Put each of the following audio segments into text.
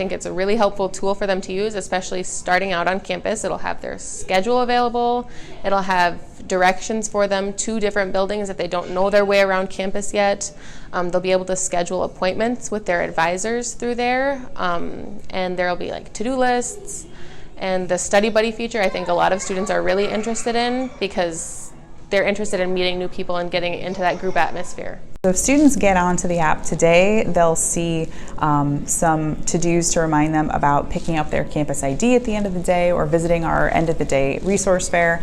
think it's a really helpful tool for them to use, especially starting out on campus. It'll have their schedule available. It'll have directions for them to different buildings if they don't know their way around campus yet. They'll be able to schedule appointments with their advisors through there, and there'll be like to-do lists. And the study buddy feature, I think a lot of students are really interested in because they're interested in meeting new people and getting into that group atmosphere. So if students get onto the app today, they'll see some to-dos to remind them about picking up their campus ID at the end of the day or visiting our end of the day resource fair.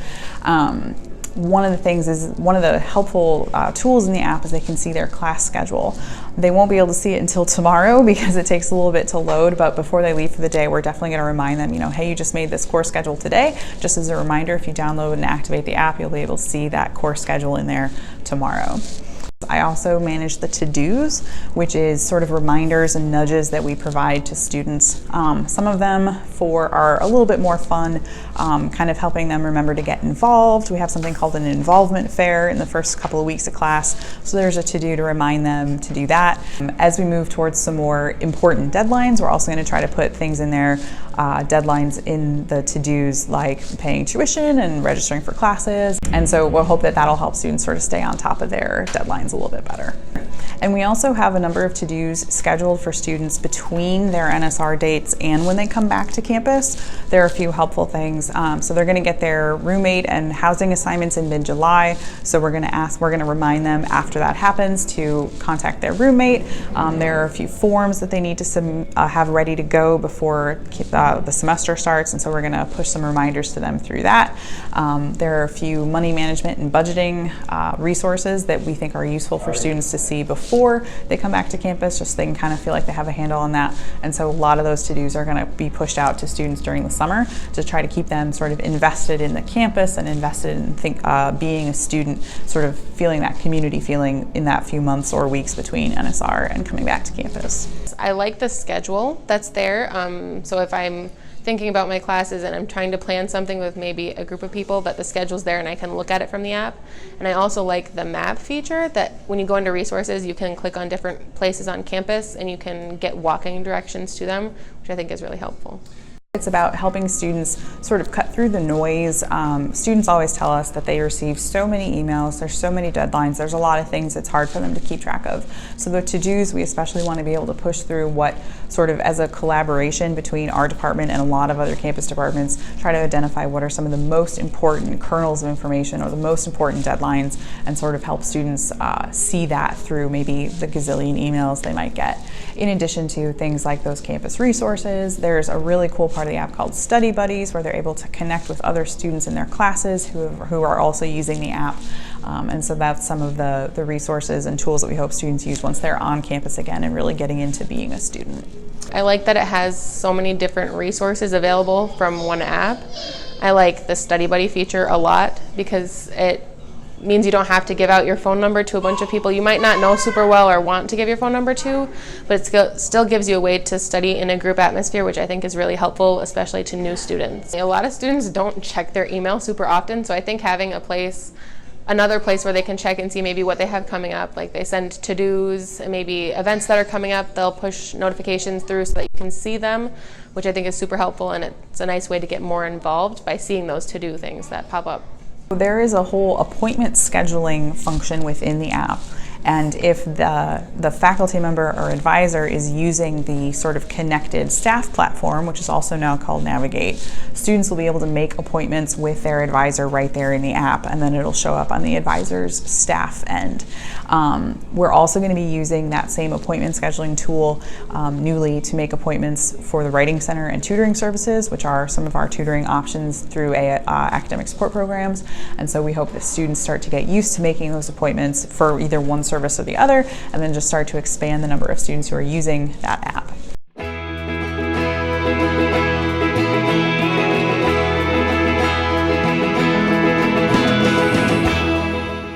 One of the helpful tools in the app is they can see their class schedule. They won't be able to see it until tomorrow because it takes a little bit to load, but before they leave for the day, we're definitely going to remind them, hey, you just made this course schedule today. Just as a reminder, if you download and activate the app, you'll be able to see that course schedule in there tomorrow. I also manage the to-dos, which is sort of reminders and nudges that we provide to students. Some of them are a little bit more fun, kind of helping them remember to get involved. We have something called an involvement fair in the first couple of weeks of class, so there's a to-do to remind them to do that. As we move towards some more important deadlines, we're also going to try to put things in there, deadlines in the to-dos like paying tuition and registering for classes, and so we'll hope that that'll help students sort of stay on top of their deadlines a little bit better. And we also have a number of to-dos scheduled for students between their NSR dates and when they come back to campus. There are a few helpful things. So they're going to get their roommate and housing assignments in mid-July. So we're going to remind them after that happens to contact their roommate. There are a few forms that they need to have ready to go before the semester starts, and so we're going to push some reminders to them through that. There are a few money management and budgeting resources that we think are useful for students to see before they come back to campus, just so they can kind of feel like they have a handle on that. And so a lot of those to-dos are going to be pushed out to students during the summer to try to keep them sort of invested in the campus and invested in being a student, sort of feeling that community feeling in that few months or weeks between NSR and coming back to campus. I like the schedule that's there. So if I'm thinking about my classes and I'm trying to plan something with maybe a group of people, that the schedule's there and I can look at it from the app. And I also like the map feature that when you go into resources, you can click on different places on campus and you can get walking directions to them, which I think is really helpful. It's about helping students sort of cut through the noise. Students always tell us that they receive so many emails, there's so many deadlines, there's a lot of things it's hard for them to keep track of. So the to-dos, we especially want to be able to push through what sort of as a collaboration between our department and a lot of other campus departments, try to identify what are some of the most important kernels of information or the most important deadlines and sort of help students see that through maybe the gazillion emails they might get. In addition to things like those campus resources, there's a really cool part of the app called Study Buddies where they're able to connect with other students in their classes who are also using the app. And so that's some of the resources and tools that we hope students use once they're on campus again and really getting into being a student. I like that it has so many different resources available from one app. I like the Study Buddy feature a lot because it means you don't have to give out your phone number to a bunch of people you might not know super well or want to give your phone number to, but it still gives you a way to study in a group atmosphere, which I think is really helpful, especially to new students. A lot of students don't check their email super often, so I think having another place where they can check and see maybe what they have coming up, like they send to-dos and maybe events that are coming up, they'll push notifications through so that you can see them, which I think is super helpful, and it's a nice way to get more involved by seeing those to-do things that pop up. There is a whole appointment scheduling function within the app. And if the faculty member or advisor is using the sort of connected staff platform, which is also now called Navigate, students will be able to make appointments with their advisor right there in the app, and then it'll show up on the advisor's staff end. We're also going to be using that same appointment scheduling tool newly to make appointments for the Writing Center and tutoring services, which are some of our tutoring options through academic support programs. And so we hope that students start to get used to making those appointments for either one service or the other, and then just start to expand the number of students who are using that app.